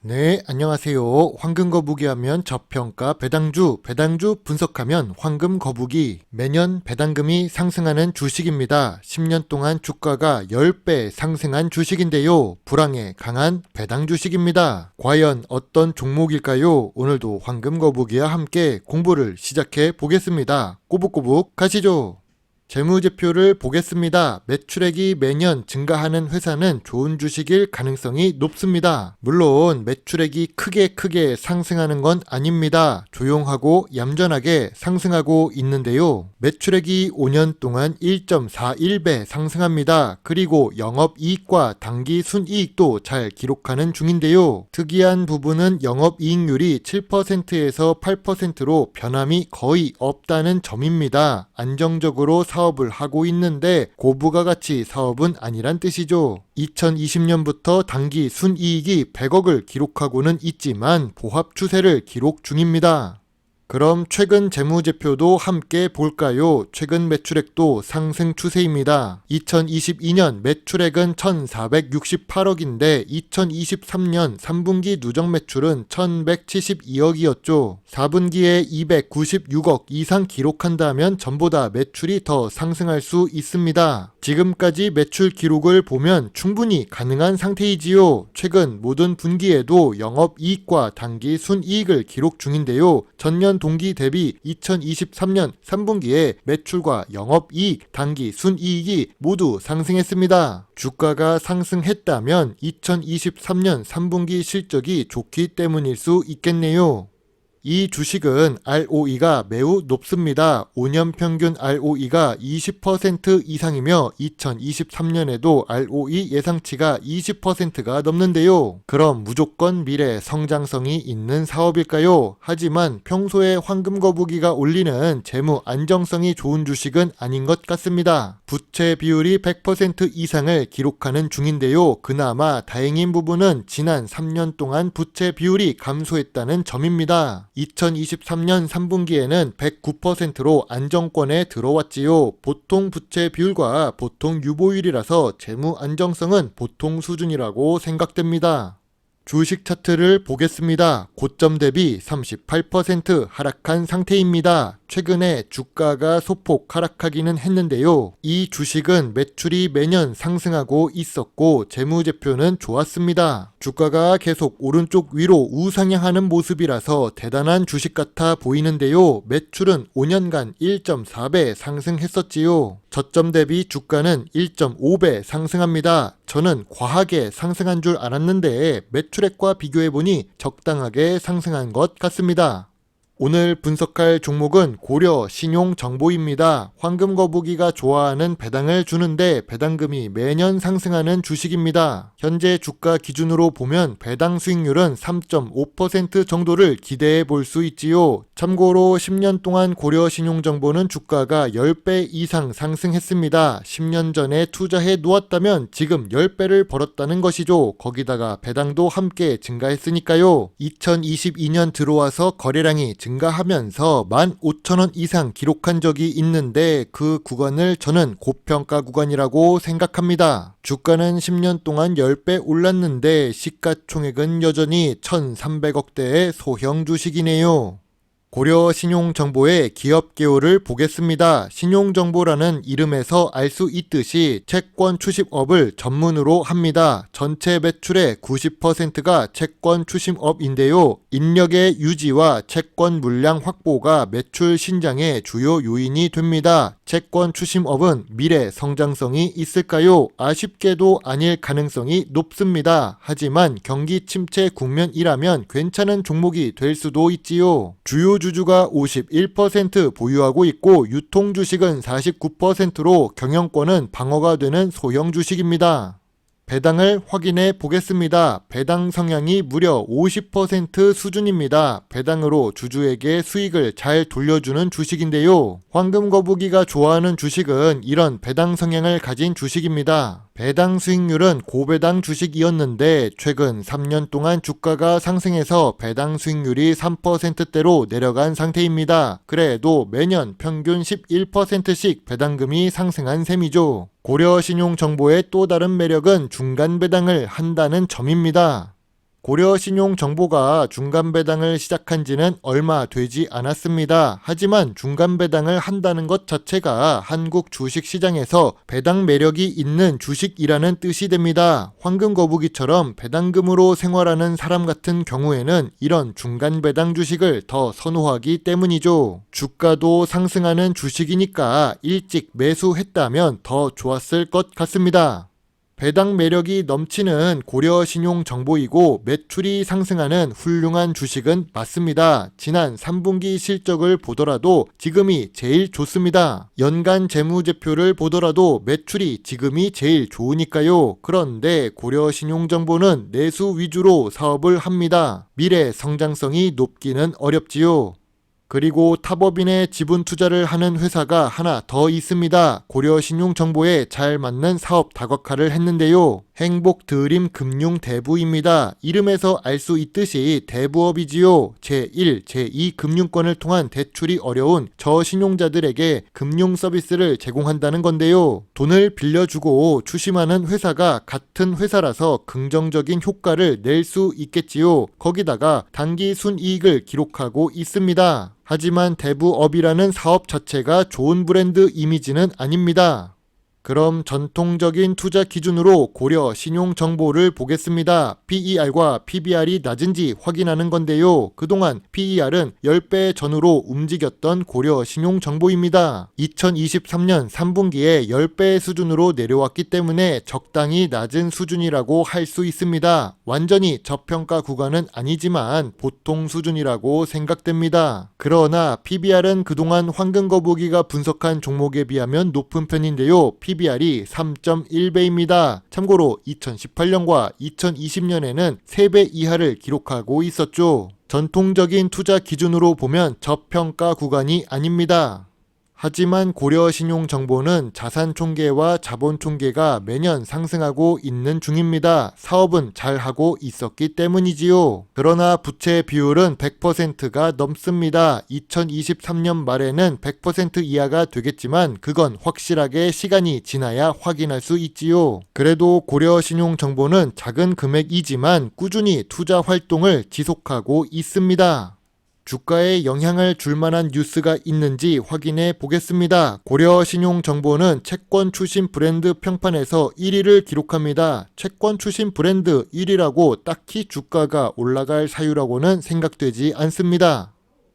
네, 안녕하세요. 황금 거북이 하면 저평가 배당주 분석하면 황금 거북이. 매년 배당금이 상승하는 주식입니다. 10년 동안 주가가 10배 상승한 주식인데요. 불황에 강한 배당 주식입니다. 과연 어떤 종목일까요? 오늘도 황금 거북이와 함께 공부를 시작해 보겠습니다. 꼬북꼬북 가시죠. 재무제표를 보겠습니다. 매출액이 매년 증가하는 회사는 좋은 주식일 가능성이 높습니다. 물론 매출액이 크게 상승하는 건 아닙니다. 조용하고 얌전하게 상승하고 있는데요. 매출액이 5년 동안 1.41배 상승합니다. 그리고 영업이익과 당기순이익도 잘 기록하는 중인데요. 특이한 부분은 영업이익률이 7%에서 8%로 변함이 거의 없다는 점입니다. 안정적으로 사업을 하고 있는데 고부가 가치 사업은 아니란 뜻이죠. 2020년부터 당기 순이익이 100억을 기록하고는 있지만 보합 추세를 기록 중입니다. 그럼 최근 재무제표도 함께 볼까요? 최근 매출액도 상승 추세입니다. 2022년 매출액은 1,468억인데 2023년 3분기 누적 매출은 1,172억이었죠. 4분기에 296억 이상 기록한다면 전보다 매출이 더 상승할 수 있습니다. 지금까지 매출 기록을 보면 충분히 가능한 상태이지요. 최근 모든 분기에도 영업이익과 당기순이익을 기록 중인데요. 전년 동기 대비 2023년 3분기에 매출과 영업이익, 당기순이익이 모두 상승했습니다. 주가가 상승했다면 2023년 3분기 실적이 좋기 때문일 수 있겠네요. 이 주식은 ROE가 매우 높습니다. 5년 평균 ROE가 20% 이상이며 2023년에도 ROE 예상치가 20%가 넘는데요. 그럼 무조건 미래 성장성이 있는 사업일까요? 하지만 평소에 황금거북이가 올리는 재무 안정성이 좋은 주식은 아닌 것 같습니다. 부채 비율이 100% 이상을 기록하는 중인데요. 그나마 다행인 부분은 지난 3년 동안 부채 비율이 감소했다는 점입니다. 2023년 3분기에는 109%로 안정권에 들어왔지요. 보통 부채 비율과 보통 유보율이라서 재무 안정성은 보통 수준이라고 생각됩니다. 주식 차트를 보겠습니다. 고점 대비 38% 하락한 상태입니다. 최근에 주가가 소폭 하락하기는 했는데요. 이 주식은 매출이 매년 상승하고 있었고 재무제표는 좋았습니다. 주가가 계속 오른쪽 위로 우상향하는 모습이라서 대단한 주식 같아 보이는데요. 매출은 5년간 1.4배 상승했었지요. 저점 대비 주가는 1.5배 상승합니다. 저는 과하게 상승한 줄 알았는데 매출액과 비교해보니 적당하게 상승한 것 같습니다. 오늘 분석할 종목은 고려 신용정보입니다. 황금거북이가 좋아하는 배당을 주는데 배당금이 매년 상승하는 주식입니다. 현재 주가 기준으로 보면 배당 수익률은 3.5% 정도를 기대해 볼 수 있지요. 참고로 10년 동안 고려 신용정보는 주가가 10배 이상 상승했습니다. 10년 전에 투자해 놓았다면 지금 10배를 벌었다는 것이죠. 거기다가 배당도 함께 증가했으니까요. 2022년 들어와서 거래량이 증가하면서 15,000원 이상 기록한 적이 있는데 그 구간을 저는 고평가 구간이라고 생각합니다. 주가는 10년 동안 10배 올랐는데 시가총액은 여전히 1,300억대의 소형 주식이네요. 고려 신용정보의 기업 개요를 보겠습니다. 신용정보라는 이름에서 알 수 있듯이 채권 추심업을 전문으로 합니다. 전체 매출의 90%가 채권 추심업인데요. 인력의 유지와 채권 물량 확보가 매출 신장의 주요 요인이 됩니다. 채권 추심업은 미래 성장성이 있을까요? 아쉽게도 아닐 가능성이 높습니다. 하지만 경기 침체 국면이라면 괜찮은 종목이 될 수도 있지요. 주요 주주가 51% 보유하고 있고 유통 주식은 49%로 경영권은 방어가 되는 소형 주식입니다. 배당을 확인해 보겠습니다. 배당 성향이 무려 50% 수준입니다. 배당으로 주주에게 수익을 잘 돌려주는 주식인데요. 황금거북이가 좋아하는 주식은 이런 배당 성향을 가진 주식입니다. 배당 수익률은 고배당 주식이었는데 최근 3년 동안 주가가 상승해서 배당 수익률이 3%대로 내려간 상태입니다. 그래도 매년 평균 11%씩 배당금이 상승한 셈이죠. 고려신용정보의 또 다른 매력은 중간 배당을 한다는 점입니다. 고려신용정보가 중간배당을 시작한 지는 얼마 되지 않았습니다. 하지만 중간배당을 한다는 것 자체가 한국 주식시장에서 배당 매력이 있는 주식이라는 뜻이 됩니다. 황금거북이처럼 배당금으로 생활하는 사람 같은 경우에는 이런 중간배당 주식을 더 선호하기 때문이죠. 주가도 상승하는 주식이니까 일찍 매수했다면 더 좋았을 것 같습니다. 배당 매력이 넘치는 고려신용정보이고 매출이 상승하는 훌륭한 주식은 맞습니다. 지난 3분기 실적을 보더라도 지금이 제일 좋습니다. 연간 재무제표를 보더라도 매출이 지금이 제일 좋으니까요. 그런데 고려신용정보는 내수 위주로 사업을 합니다. 미래 성장성이 높기는 어렵지요. 그리고 타법인의 지분 투자를 하는 회사가 하나 더 있습니다. 고려신용정보에 잘 맞는 사업 다각화를 했는데요. 행복드림금융대부입니다. 이름에서 알 수 있듯이 대부업이지요. 제1, 제2 금융권을 통한 대출이 어려운 저신용자들에게 금융 서비스를 제공한다는 건데요. 돈을 빌려주고 추심하는 회사가 같은 회사라서 긍정적인 효과를 낼 수 있겠지요. 거기다가 단기 순이익을 기록하고 있습니다. 하지만 대부업이라는 사업 자체가 좋은 브랜드 이미지는 아닙니다. 그럼 전통적인 투자 기준으로 고려 신용정보를 보겠습니다. PER과 PBR이 낮은지 확인하는 건데요. 그동안 PER은 10배 전후로 움직였던 고려 신용정보입니다. 2023년 3분기에 10배 수준으로 내려왔기 때문에 적당히 낮은 수준이라고 할 수 있습니다. 완전히 저평가 구간은 아니지만 보통 수준이라고 생각됩니다. 그러나 PBR은 그동안 황금거북이가 분석한 종목에 비하면 높은 편인데요. PBR이 3.1배입니다. 참고로 2018년과 2020년에는 3배 이하를 기록하고 있었죠. 전통적인 투자 기준으로 보면 저평가 구간이 아닙니다. 하지만 고려신용정보는 자산총계와 자본총계가 매년 상승하고 있는 중입니다. 사업은 잘하고 있었기 때문이지요. 그러나 부채 비율은 100%가 넘습니다. 2023년 말에는 100% 이하가 되겠지만 그건 확실하게 시간이 지나야 확인할 수 있지요. 그래도 고려신용정보는 작은 금액이지만 꾸준히 투자 활동을 지속하고 있습니다. 주가에 영향을 줄 만한 뉴스가 있는지 확인해 보겠습니다. 고려신용정보는 채권 추심 브랜드 평판에서 1위를 기록합니다. 채권 추심 브랜드 1위라고 딱히 주가가 올라갈 사유라고는 생각되지 않습니다.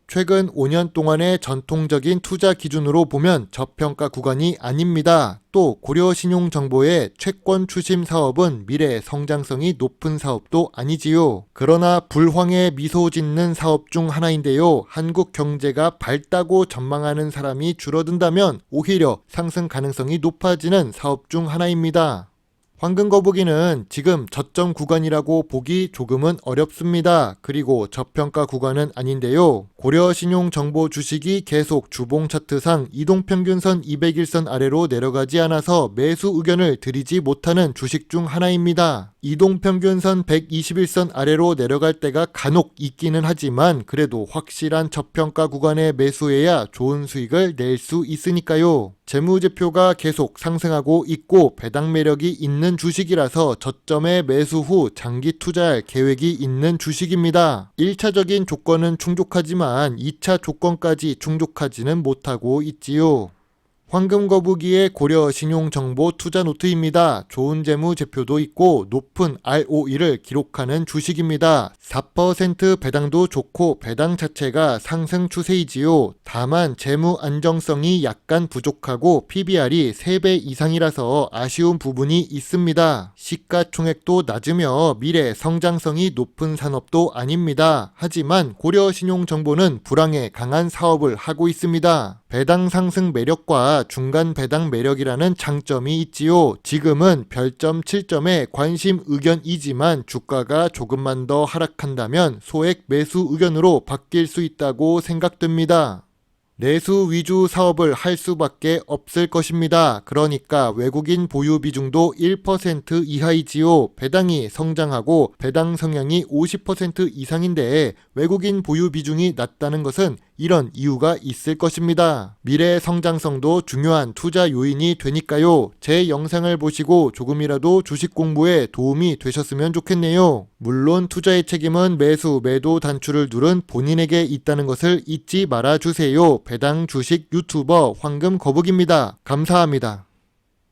최근 5년 동안의 전통적인 투자 기준으로 보면 저평가 구간이 아닙니다. 또 고려신용정보의 채권 추심 사업은 미래 성장성이 높은 사업도 아니지요. 그러나 불황에 미소 짓는 사업 중 하나인데요. 한국 경제가 밝다고 전망하는 사람이 줄어든다면 오히려 상승 가능성이 높아지는 사업 중 하나입니다. 황금거북이는 지금 저점 구간이라고 보기 조금은 어렵습니다. 그리고 저평가 구간은 아닌데요. 고려신용정보 주식이 계속 주봉 차트상 이동평균선 200일선 아래로 내려가지 않아서 매수 의견을 드리지 못하는 주식 중 하나입니다. 이동평균선 121선 아래로 내려갈 때가 간혹 있기는 하지만 그래도 확실한 저평가 구간에 매수해야 좋은 수익을 낼 수 있으니까요. 재무제표가 계속 상승하고 있고 배당 매력이 있는 주식이라서 저점에 매수 후 장기 투자할 계획이 있는 주식입니다. 1차적인 조건은 충족하지만 2차 조건까지 충족하지는 못하고 있지요. 황금거북이의 고려신용정보 투자노트입니다. 좋은 재무제표도 있고 높은 ROE를 기록하는 주식입니다. 4% 배당도 좋고 배당 자체가 상승 추세이지요. 다만 재무 안정성이 약간 부족하고 PBR이 3배 이상이라서 아쉬운 부분이 있습니다. 시가총액도 낮으며 미래 성장성이 높은 산업도 아닙니다. 하지만 고려신용정보는 불황에 강한 사업을 하고 있습니다. 배당 상승 매력과 중간 배당 매력이라는 장점이 있지요. 지금은 별점 7점의 관심 의견이지만 주가가 조금만 더 하락한다면 소액 매수 의견으로 바뀔 수 있다고 생각됩니다. 내수 위주 사업을 할 수밖에 없을 것입니다. 그러니까 외국인 보유 비중도 1% 이하이지요. 배당이 성장하고 배당 성향이 50% 이상인데 외국인 보유 비중이 낮다는 것은 이런 이유가 있을 것입니다. 미래 성장성도 중요한 투자 요인이 되니까요. 제 영상을 보시고 조금이라도 주식 공부에 도움이 되셨으면 좋겠네요. 물론 투자의 책임은 매수, 매도 단추를 누른 본인에게 있다는 것을 잊지 말아주세요. 배당 주식 유튜버 황금 거북입니다. 감사합니다.